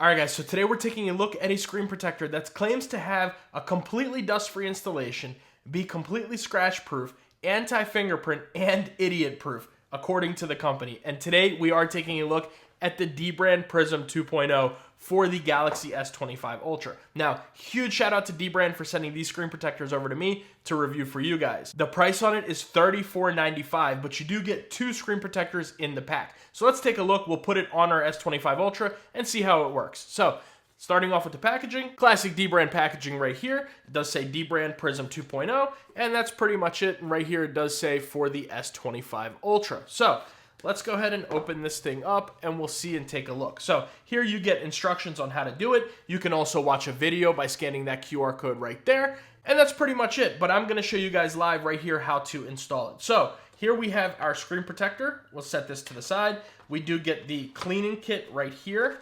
Alright guys, so today we're taking a look at a screen protector that claims to have a completely dust-free installation, be completely scratch-proof, anti-fingerprint, and idiot-proof, according to the company. And today we are taking a look at the Dbrand Prism 2.0 for the Galaxy S25 Ultra. Now, huge shout out to Dbrand for sending these screen protectors over to me to review for you guys. The price on it is $34.95, but you do get 2 screen protectors in the pack. So let's take a look. We'll put it on our S25 Ultra and see how it works. So, starting off with the packaging, classic Dbrand packaging right here. It does say Dbrand Prism 2.0, and that's pretty much it. And right here it does say for the S25 Ultra. So, let's go ahead and open this thing up and we'll see and take a look. So here you get instructions on how to do it. You can also watch a video by scanning that QR code right there. And that's pretty much it. But I'm going to show you guys live right here how to install it. So here we have our screen protector. We'll set this to the side. We do get the cleaning kit right here.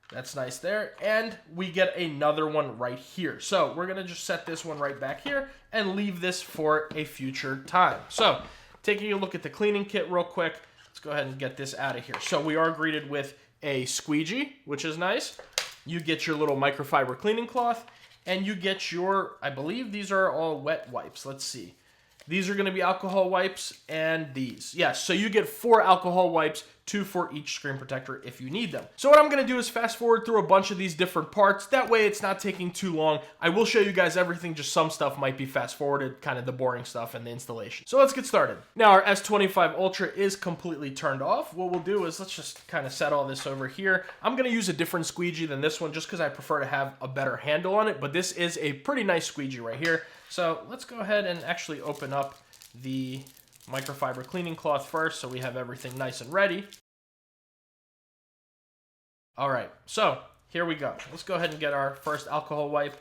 That's nice there. And we get another one right here. So we're going to just set this one right back here and leave this for a future time. So taking a look at the cleaning kit real quick. Let's go ahead and get this out of here. So we are greeted with a squeegee, which is nice. You get your little microfiber cleaning cloth, and you get your, I believe these are all wet wipes. Let's see. These are going to be alcohol wipes, and these. Yes, so you get 4 alcohol wipes, 2 for each screen protector if you need them. So what I'm going to do is fast forward through a bunch of these different parts. That way it's not taking too long. I will show you guys everything, just some stuff might be fast forwarded, kind of the boring stuff and the installation. So let's get started. Now our S25 Ultra is completely turned off. What we'll do is let's just kind of set all this over here. I'm going to use a different squeegee than this one just because I prefer to have a better handle on it, but this is a pretty nice squeegee right here. So let's go ahead and actually open up the microfiber cleaning cloth first so we have everything nice and ready. All right, so here we go. Let's go ahead and get our first alcohol wipe,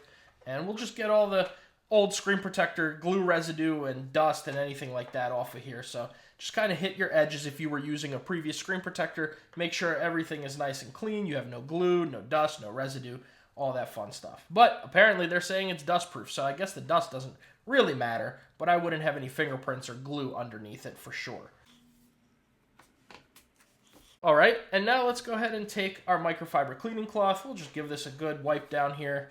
and we'll just get all the old screen protector glue residue and dust and anything like that off of here. So just kind of hit your edges if you were using a previous screen protector. Make sure everything is nice and clean. You have no glue, no dust, no residue, all that fun stuff. But apparently they're saying it's dust proof, so I guess the dust doesn't really matter, but I wouldn't have any fingerprints or glue underneath it for sure. All right, and now let's go ahead and take our microfiber cleaning cloth. We'll just give this a good wipe down here.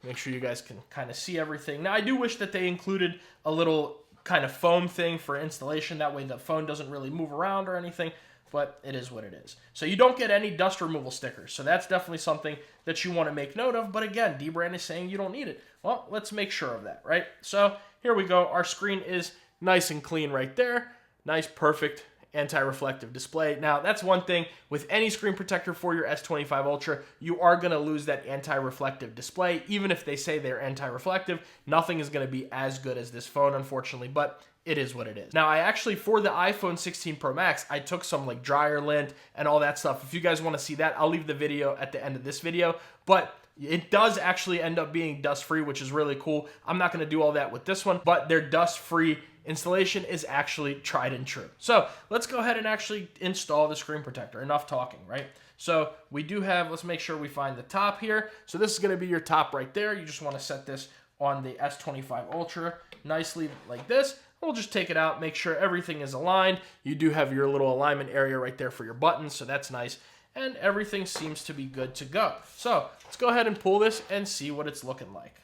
Make sure you guys can kind of see everything. Now, I do wish that they included a little kind of foam thing for installation. That way the phone doesn't really move around or anything, but it is what it is. So you don't get any dust removal stickers. So that's definitely something that you want to make note of. But again, Dbrand is saying you don't need it. Well, let's make sure of that, right? So here we go. Our screen is nice and clean right there. Nice, perfect anti-reflective display. Now, that's one thing with any screen protector for your S25 Ultra, you are going to lose that anti-reflective display. Even if they say they're anti-reflective, nothing is going to be as good as this phone, unfortunately, but it is what it is. Now, I actually, for the iPhone 16 Pro Max, I took some like dryer lint and all that stuff. If you guys want to see that, I'll leave the video at the end of this video, but it does actually end up being dust-free, which is really cool. I'm not going to do all that with this one, but their dust-free installation is actually tried and true. So let's go ahead and actually install the screen protector. Enough talking, right? So we do have, let's make sure we find the top here. So this is going to be your top right there. You just want to set this on the S25 Ultra nicely like this. We'll just take it out, make sure everything is aligned. You do have your little alignment area right there for your buttons, so that's nice. And everything seems to be good to go. So let's go ahead and pull this and see what it's looking like.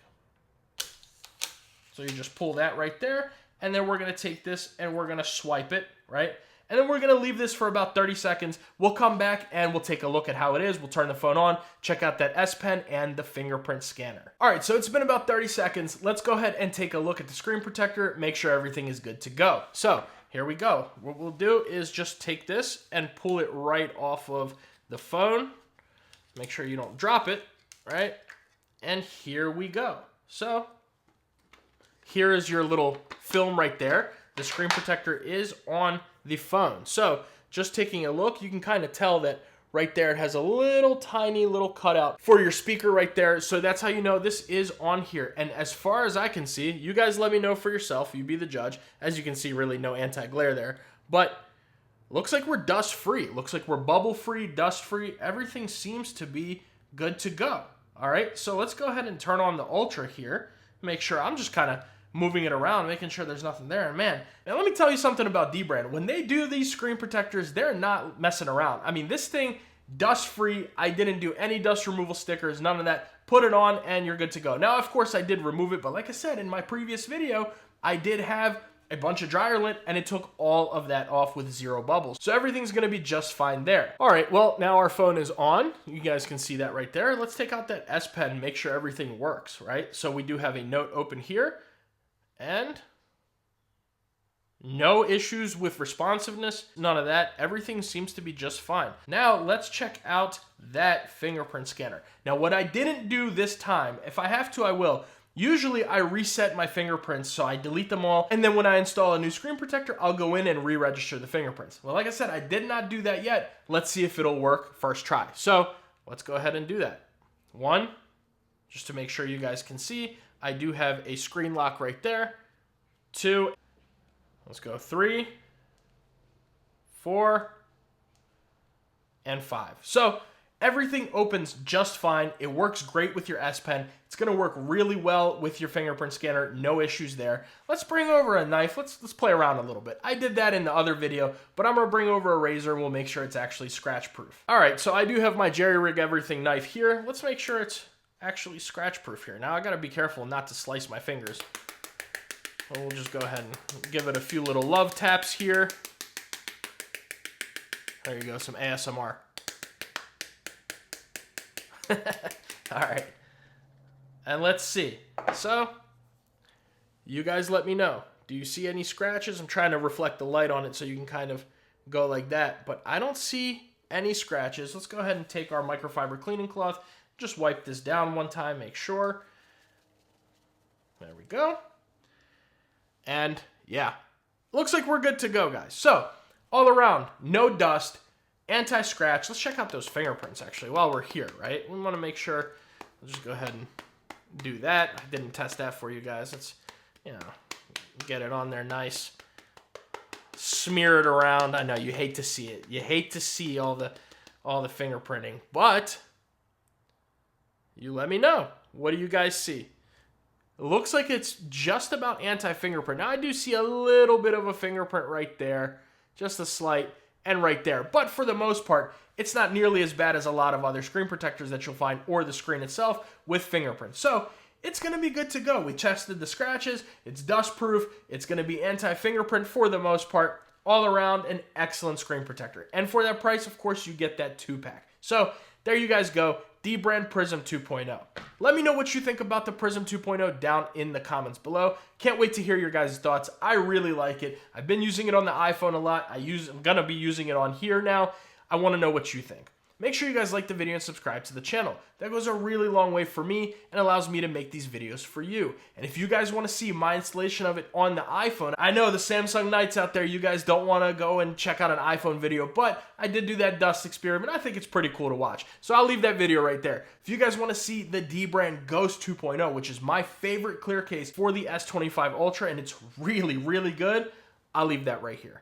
So you just pull that right there, and then we're going to take this and we're going to swipe it, right? And then we're going to leave this for about 30 seconds. We'll come back and we'll take a look at how it is. We'll turn the phone on, check out that S Pen and the fingerprint scanner. All right, so it's been about 30 seconds. Let's go ahead and take a look at the screen protector, make sure everything is good to go. So here we go. What we'll do is just take this and pull it right off of the phone. Make sure you don't drop it, right? And here we go. So here is your little film right there. The screen protector is on the phone. So just taking a look, you can kind of tell that right there it has a little tiny little cutout for your speaker right there. So that's how you know this is on here. And as far as I can see, you guys let me know for yourself. You be the judge. As you can see, really no anti-glare there. But looks like we're dust-free. Looks like we're bubble-free, dust-free. Everything seems to be good to go. All right, so let's go ahead and turn on the Ultra here. Make sure I'm just kind of moving it around, making sure there's nothing there. And man, now let me tell you something about Dbrand. When they do these screen protectors, they're not messing around. I mean, this thing dust free. I didn't do any dust removal stickers, none of that. Put it on and you're good to go. Now, of course, I did remove it, but like I said in my previous video, I did have a bunch of dryer lint and it took all of that off with 0 bubbles. So everything's gonna be just fine there. All right, well, now our phone is on. You guys can see that right there. Let's take out that S Pen and make sure everything works, right? So we do have a note open here and no issues with responsiveness, none of that. Everything seems to be just fine. Now let's check out that fingerprint scanner. Now what I didn't do this time, if I have to, I will. Usually I reset my fingerprints, so I delete them all, and then when I install a new screen protector, I'll go in and re-register the fingerprints. Well, like I said, I did not do that yet. Let's see if it'll work first try. So let's go ahead and do that. 1, just to make sure you guys can see, I do have a screen lock right there. 2, let's go 3, 4, and 5. So everything opens just fine. It works great with your S Pen. It's gonna work really well with your fingerprint scanner. No issues there. Let's bring over a knife. Let's play around a little bit. I did that in the other video, but I'm gonna bring over a razor and we'll make sure it's actually scratch proof. All right, so I do have my Jerry Rig Everything knife here. Let's make sure it's actually scratch proof here. Now I gotta be careful not to slice my fingers. We'll just go ahead and give it a few little love taps here. There you go, some ASMR. All right, and let's see. So you guys let me know. Do you see any scratches? I'm trying to reflect the light on it so you can kind of go like that, but I don't see any scratches. Let's go ahead and take our microfiber cleaning cloth, just wipe this down one time, make sure. There we go. And yeah, looks like we're good to go, guys. So all around, no dust, anti-scratch. Let's check out those fingerprints actually while we're here, right? We want to make sure. I'll just go ahead and do that. I didn't test that for you guys. Let's, you know, get it on there nice. Smear it around. I know you hate to see it. You hate to see all the fingerprinting, but you let me know. What do you guys see? It looks like it's just about anti-fingerprint. Now I do see a little bit of a fingerprint right there, just a slight, and right there. But for the most part, it's not nearly as bad as a lot of other screen protectors that you'll find, or the screen itself with fingerprints. So it's going to be good to go. We tested the scratches. It's dust proof. It's going to be anti-fingerprint for the most part. All around an excellent screen protector. And for that price, of course, you get that 2-pack. So there you guys go. Dbrand Prism 2.0. Let me know what you think about the Prism 2.0 down in the comments below. Can't wait to hear your guys' thoughts. I really like it. I've been using it on the iPhone a lot. I'm gonna be using it on here now. I want to know what you think. Make sure you guys like the video and subscribe to the channel. That goes a really long way for me and allows me to make these videos for you. And if you guys want to see my installation of it on the iPhone, I know the Samsung Knights out there, you guys don't want to go and check out an iPhone video, but I did do that dust experiment. I think it's pretty cool to watch. So I'll leave that video right there. If you guys want to see the Dbrand Ghost 2.0, which is my favorite clear case for the S25 Ultra, and it's really, really good, I'll leave that right here.